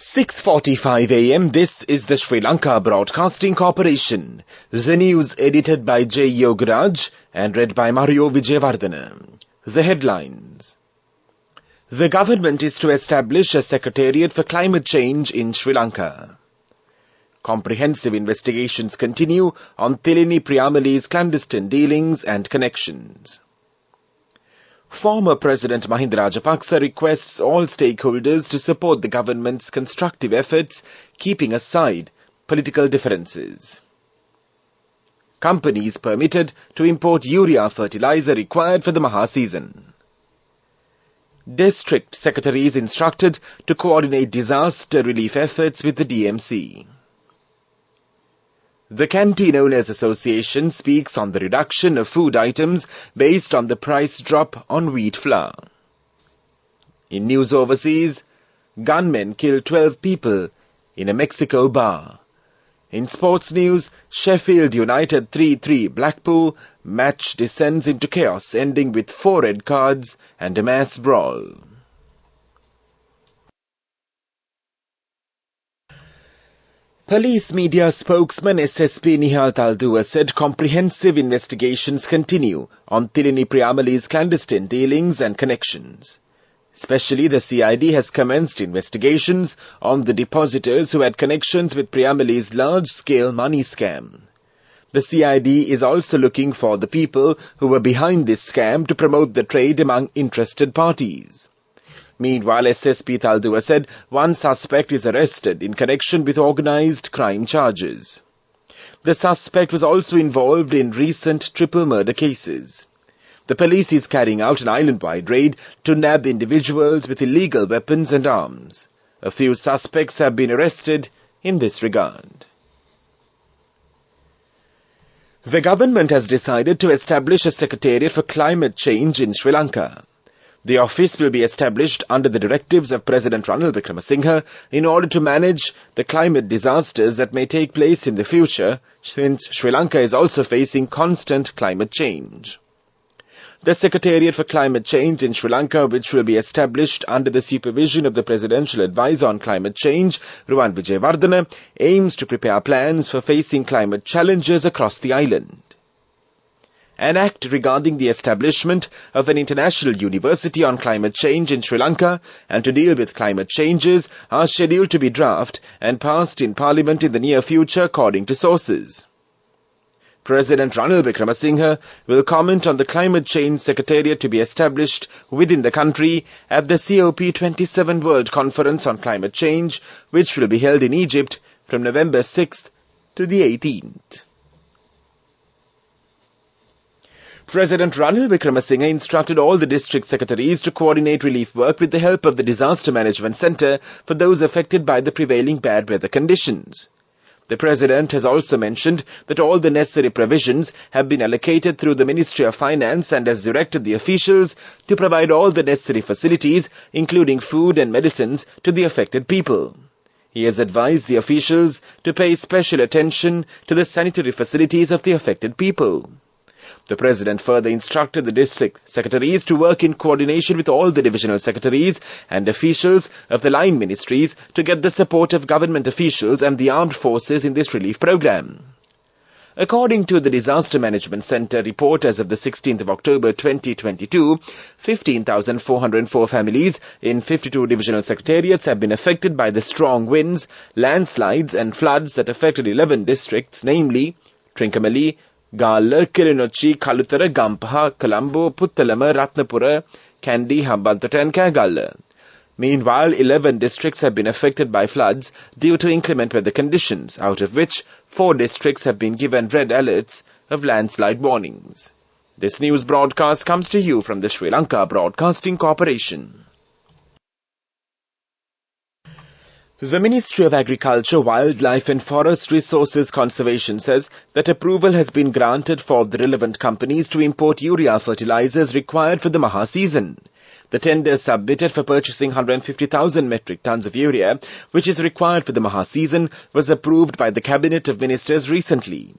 6:45 a.m. This is the Sri Lanka Broadcasting Corporation. The news edited by J. Yogaraj and read by Mario Vijayawardena. The headlines. The government is to establish a Secretariat for Climate Change in Sri Lanka. Comprehensive investigations continue on Thilini Priyamali's clandestine dealings and connections. Former President Mahinda Rajapaksa requests all stakeholders to support the government's constructive efforts, keeping aside political differences. Companies permitted to import urea fertilizer required for the Maha season. District secretaries instructed to coordinate disaster relief efforts with the DMC. The Canteen Owners Association speaks on the reduction of food items based on the price drop on wheat flour. In news overseas, gunmen kill 12 people in a Mexico bar. In sports news, Sheffield United 3-3 Blackpool, match descends into chaos ending with 4 red cards and a mass brawl. Police media spokesman SSP Nihal Taldua said comprehensive investigations continue on Thilini Priyamali's clandestine dealings and connections. Especially the CID has commenced investigations on the depositors who had connections with Priyamali's large-scale money scam. The CID is also looking for the people who were behind this scam to promote the trade among interested parties. Meanwhile, SSP Taldua said one suspect is arrested in connection with organised crime charges. The suspect was also involved in recent triple murder cases. The police is carrying out an island-wide raid to nab individuals with illegal weapons and arms. A few suspects have been arrested in this regard. The government has decided to establish a Secretariat for Climate Change in Sri Lanka. The office will be established under the directives of President Ranil Wickremesinghe in order to manage the climate disasters that may take place in the future, since Sri Lanka is also facing constant climate change. The Secretariat for Climate Change in Sri Lanka, which will be established under the supervision of the Presidential Advisor on Climate Change, Ruwan Vijayawardena, aims to prepare plans for facing climate challenges across the island. An act regarding the establishment of an international university on climate change in Sri Lanka and to deal with climate changes are scheduled to be drafted and passed in Parliament in the near future, according to sources. President Ranil Wickremesinghe will comment on the Climate Change Secretariat to be established within the country at the COP27 World Conference on Climate Change, which will be held in Egypt from November 6th to the 18th. President Ranil Wickremesinghe instructed all the district secretaries to coordinate relief work with the help of the Disaster Management Centre for those affected by the prevailing bad weather conditions. The President has also mentioned that all the necessary provisions have been allocated through the Ministry of Finance and has directed the officials to provide all the necessary facilities, including food and medicines, to the affected people. He has advised the officials to pay special attention to the sanitary facilities of the affected people. The President further instructed the district secretaries to work in coordination with all the divisional secretaries and officials of the line ministries to get the support of government officials and the armed forces in this relief program. According to the Disaster Management Centre report as of the 16th of October 2022, 15,404 families in 52 divisional secretariats have been affected by the strong winds, landslides and floods that affected 11 districts, namely Trincomalee, Gala, Kirinochi, Kalutara, Gampaha, Colombo, Puttalama, Ratnapura, Kandy, Hambantota and Kagala. Meanwhile, 11 districts have been affected by floods due to inclement weather conditions, out of which 4 districts have been given red alerts of landslide warnings. This news broadcast comes to you from the Sri Lanka Broadcasting Corporation. The Ministry of Agriculture, Wildlife and Forest Resources Conservation says that approval has been granted for the relevant companies to import urea fertilizers required for the Maha season. The tender submitted for purchasing 150,000 metric tons of urea, which is required for the Maha season, was approved by the Cabinet of Ministers recently.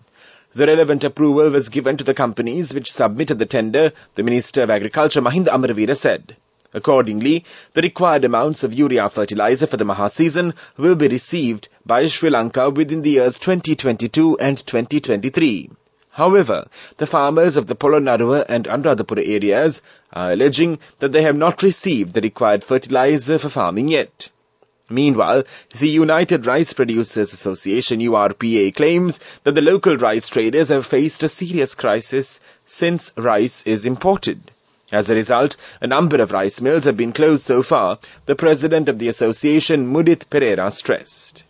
The relevant approval was given to the companies which submitted the tender, the Minister of Agriculture Mahinda Amaravira said. Accordingly, the required amounts of urea fertilizer for the Maha season will be received by Sri Lanka within the years 2022 and 2023. However, the farmers of the Polonnaruwa and Anuradhapura areas are alleging that they have not received the required fertilizer for farming yet. Meanwhile, the United Rice Producers Association URPA claims that the local rice traders have faced a serious crisis since rice is imported. As a result, a number of rice mills have been closed so far, the president of the association, Mudith Pereira, stressed.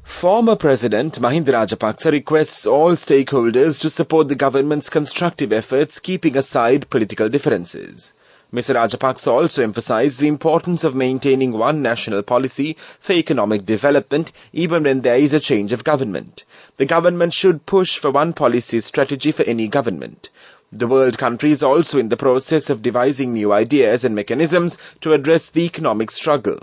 Former President Mahinda Rajapaksa requests all stakeholders to support the government's constructive efforts, keeping aside political differences. Mr. Rajapaksa also emphasized the importance of maintaining one national policy for economic development even when there is a change of government. The government should push for one policy strategy for any government. The world country is also in the process of devising new ideas and mechanisms to address the economic struggle.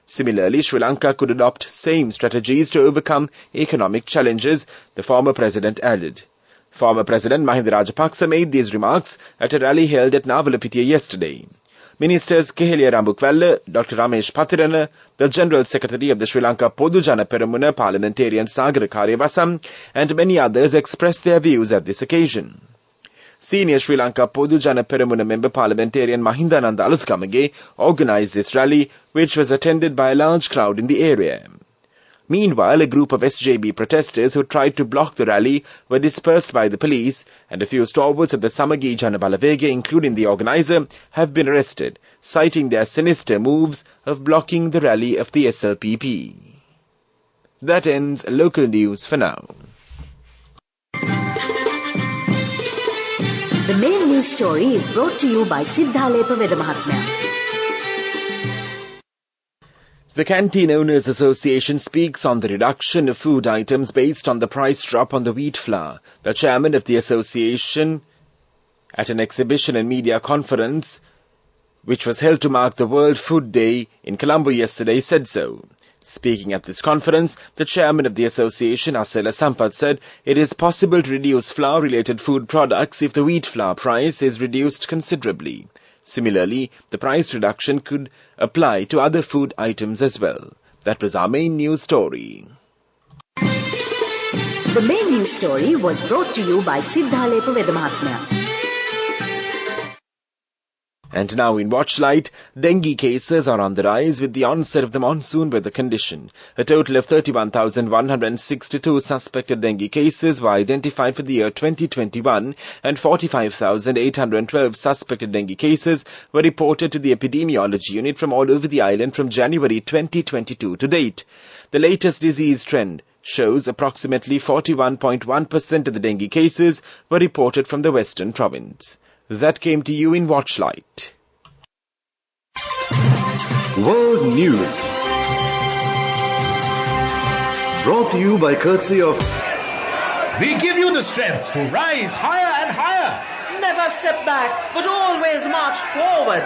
Similarly, Sri Lanka could adopt same strategies to overcome economic challenges, the former president added. Former President Mahinda Rajapaksa made these remarks at a rally held at Navalapitiya yesterday. Ministers Keheliya Rambukwella, Dr. Ramesh Pathirana, the General Secretary of the Sri Lanka Podujana Peramuna parliamentarian Sagara Karyavasam, and many others expressed their views at this occasion. Senior Sri Lanka Podujana Peramuna member parliamentarian Mahindananda Aluskamage organized this rally, which was attended by a large crowd in the area. Meanwhile, a group of SJB protesters who tried to block the rally were dispersed by the police, and a few stalwarts of the Samagi Jana Balavega, including the organizer, have been arrested, citing their sinister moves of blocking the rally of the SLPP. That ends local news for now. The main news story is brought to you by Siddhalepa Vedamahatmya. The Canteen Owners Association speaks on the reduction of food items based on the price drop on the wheat flour. The chairman of the association, at an exhibition and media conference, which was held to mark the World Food Day in Colombo yesterday, said so. Speaking at this conference, the chairman of the association, Asela Sampath, said it is possible to reduce flour-related food products if the wheat flour price is reduced considerably. Similarly, the price reduction could apply to other food items as well. That was our main news story. The main news story was brought to you by Siddhalepa Vedamahatmya. And now in Watchlight, dengue cases are on the rise with the onset of the monsoon weather condition. A total of 31,162 suspected dengue cases were identified for the year 2021 and 45,812 suspected dengue cases were reported to the epidemiology unit from all over the island from January 2022 to date. The latest disease trend shows approximately 41.1% of the dengue cases were reported from the Western Province. That came to you in Watchlight. World News. Brought to you by courtesy of... We give you the strength to rise higher and higher. Never step back, but always march forward.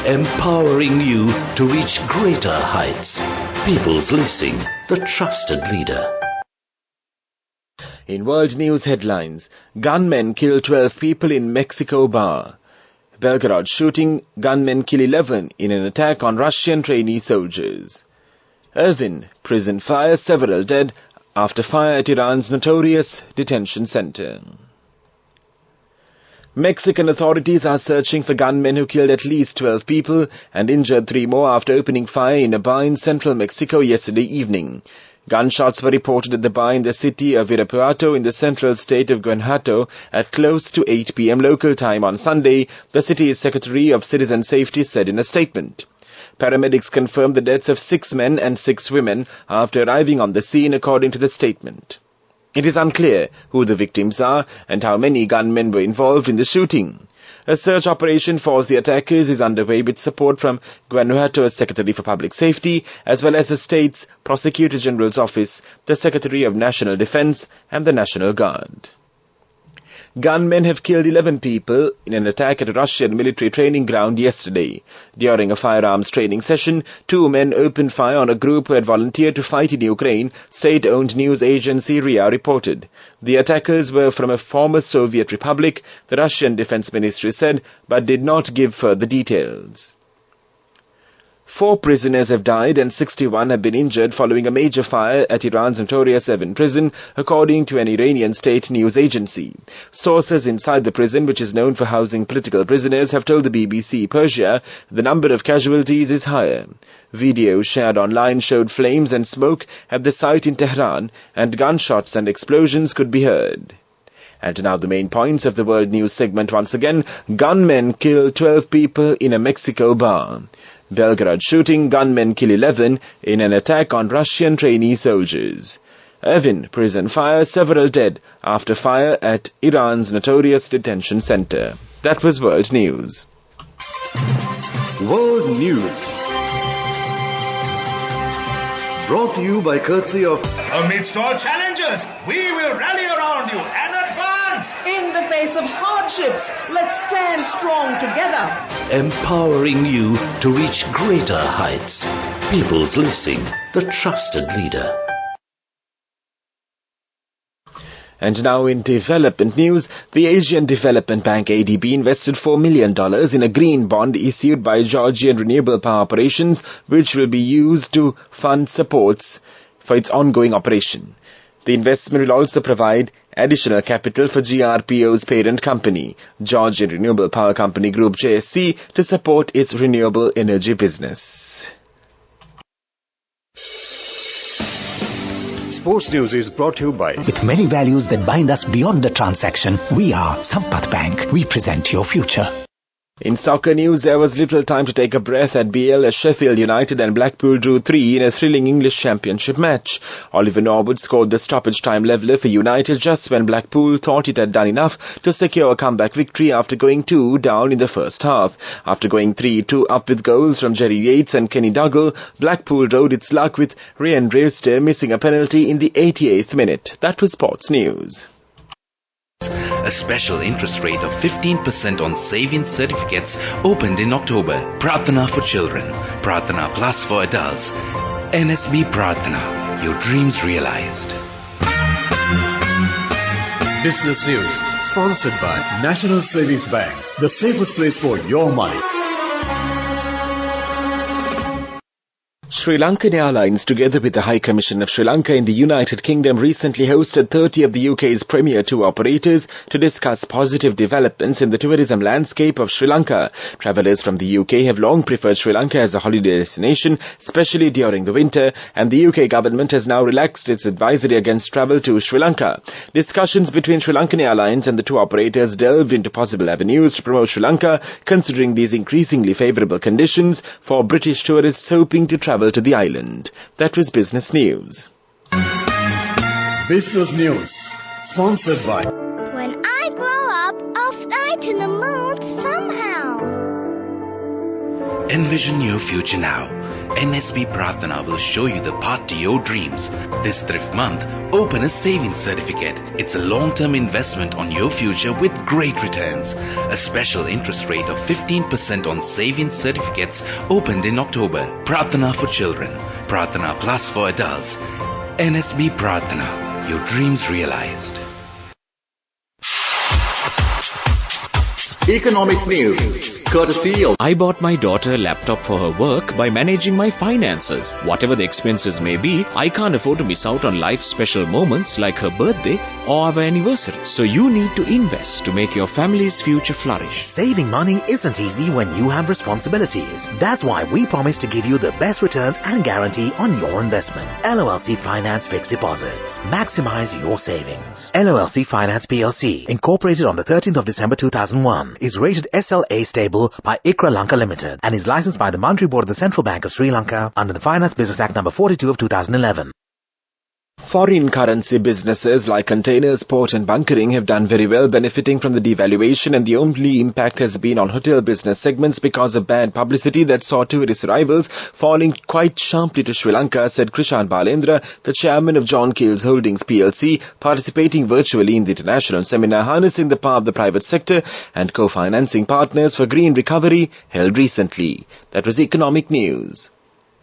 Empowering you to reach greater heights. People's Leasing, the trusted leader. In world news headlines, gunmen kill 12 people in Mexico bar. Belgorod shooting, gunmen kill 11 in an attack on Russian trainee soldiers. Irvin, prison fire, several dead after fire at Iran's notorious detention center. Mexican authorities are searching for gunmen who killed at least 12 people and injured 3 more after opening fire in a bar in central Mexico yesterday evening. Gunshots were reported at the bar in the city of Irapuato in the central state of Guanajuato at close to 8 p.m. local time on Sunday, the city's Secretary of Citizen Safety said in a statement. Paramedics confirmed the deaths of 6 men and 6 women after arriving on the scene, according to the statement. It is unclear who the victims are and how many gunmen were involved in the shooting. A search operation for the attackers is underway with support from Guanajuato's Secretary for Public Safety as well as the state's Prosecutor General's Office, the Secretary of National Defense and the National Guard. Gunmen have killed 11 people in an attack at a Russian military training ground yesterday. During a firearms training session, 2 men opened fire on a group who had volunteered to fight in Ukraine, state-owned news agency RIA reported. The attackers were from a former Soviet republic, the Russian Defense Ministry said, but did not give further details. 4 prisoners have died and 61 have been injured following a major fire at Iran's Notorious 7 prison, according to an Iranian state news agency. Sources inside the prison, which is known for housing political prisoners, have told the BBC Persia the number of casualties is higher. Videos shared online showed flames and smoke at the site in Tehran, and gunshots and explosions could be heard. And now the main points of the World News segment once again. Gunmen kill 12 people in a Mexico bar. Belgrade shooting, gunmen kill 11 in an attack on Russian trainee soldiers. Evin prison fire, several dead after fire at Iran's notorious detention center. That was World News. World News. Brought to you by courtesy of Amidst all challenges, we will rally around you and advance. In the face of hardships, let's stand strong together. Empowering you to reach greater heights. People's Leasing, the trusted leader. And now in development news, the Asian Development Bank ADB invested $4 million in a green bond issued by Georgian renewable power operations, which will be used to fund supports for its ongoing operation. The investment will also provide additional capital for GRPO's parent company, Georgian Renewable Power Company Group JSC, to support its renewable energy business. Sports News is brought to you by... With many values that bind us beyond the transaction, we are Sampath Bank. We present your future. In soccer news, there was little time to take a breath at BL as Sheffield United and Blackpool drew 3 in a thrilling English Championship match. Oliver Norwood scored the stoppage time leveller for United just when Blackpool thought it had done enough to secure a comeback victory after going 2 down in the first half. After going 3-2 up with goals from Jerry Yates and Kenny Dougal, Blackpool rode its luck with Ryan Brewster missing a penalty in the 88th minute. That was Sports News. A special interest rate of 15% on savings certificates opened in October. Prarthana for children, Prarthana Plus for adults. NSB Prarthana, your dreams realized. Business News, sponsored by National Savings Bank, the safest place for your money. Sri Lankan Airlines, together with the High Commission of Sri Lanka in the United Kingdom, recently hosted 30 of the UK's premier tour operators to discuss positive developments in the tourism landscape of Sri Lanka. Travellers from the UK have long preferred Sri Lanka as a holiday destination, especially during the winter, and the UK government has now relaxed its advisory against travel to Sri Lanka. Discussions between Sri Lankan Airlines and the tour operators delved into possible avenues to promote Sri Lanka, considering these increasingly favourable conditions for British tourists hoping to travel to the island. That was Business News. Business News, sponsored by... When I grow up, I'll fly to the moon somehow. Envision your future now. NSB Prarthana will show you the path to your dreams. This Thrift Month, open a savings certificate. It's a long-term investment on your future with great returns. A special interest rate of 15% on savings certificates opened in October. Prarthana for children, Prarthana Plus for adults. NSB Prarthana, your dreams realized. Economic News, courtesy of... I bought my daughter a laptop for her work by managing my finances. Whatever the expenses may be, I can't afford to miss out on life's special moments like her birthday or our anniversary. So you need to invest to make your family's future flourish. Saving money isn't easy when you have responsibilities. That's why we promise to give you the best returns and guarantee on your investment. LOLC Finance Fixed Deposits. Maximize your savings. LOLC Finance PLC, incorporated on the 13th of December 2001, is rated SLA stable by ICRA Lanka Limited and is licensed by the Monetary Board of the Central Bank of Sri Lanka under the Finance Business Act number 42 of 2011. Foreign currency businesses like containers, port and bunkering have done very well, benefiting from the devaluation, and the only impact has been on hotel business segments because of bad publicity that saw tourist arrivals falling quite sharply to Sri Lanka, said Krishan Balendra, the chairman of John Keel's Holdings PLC, participating virtually in the international seminar Harnessing the Power of the Private Sector and Co-Financing Partners for Green Recovery held recently. That was Economic News.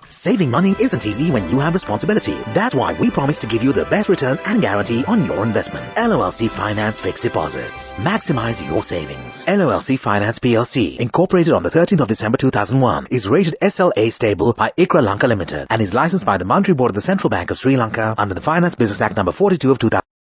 Saving money isn't easy when you have responsibility. That's why we promise to give you the best returns and guarantee on your investment. LOLC Finance Fixed Deposits. Maximize your savings. LOLC Finance PLC, incorporated on the 13th of December 2001, is rated SLA stable by ICRA Lanka Limited and is licensed by the Monetary Board of the Central Bank of Sri Lanka under the Finance Business Act number 42 of 2000.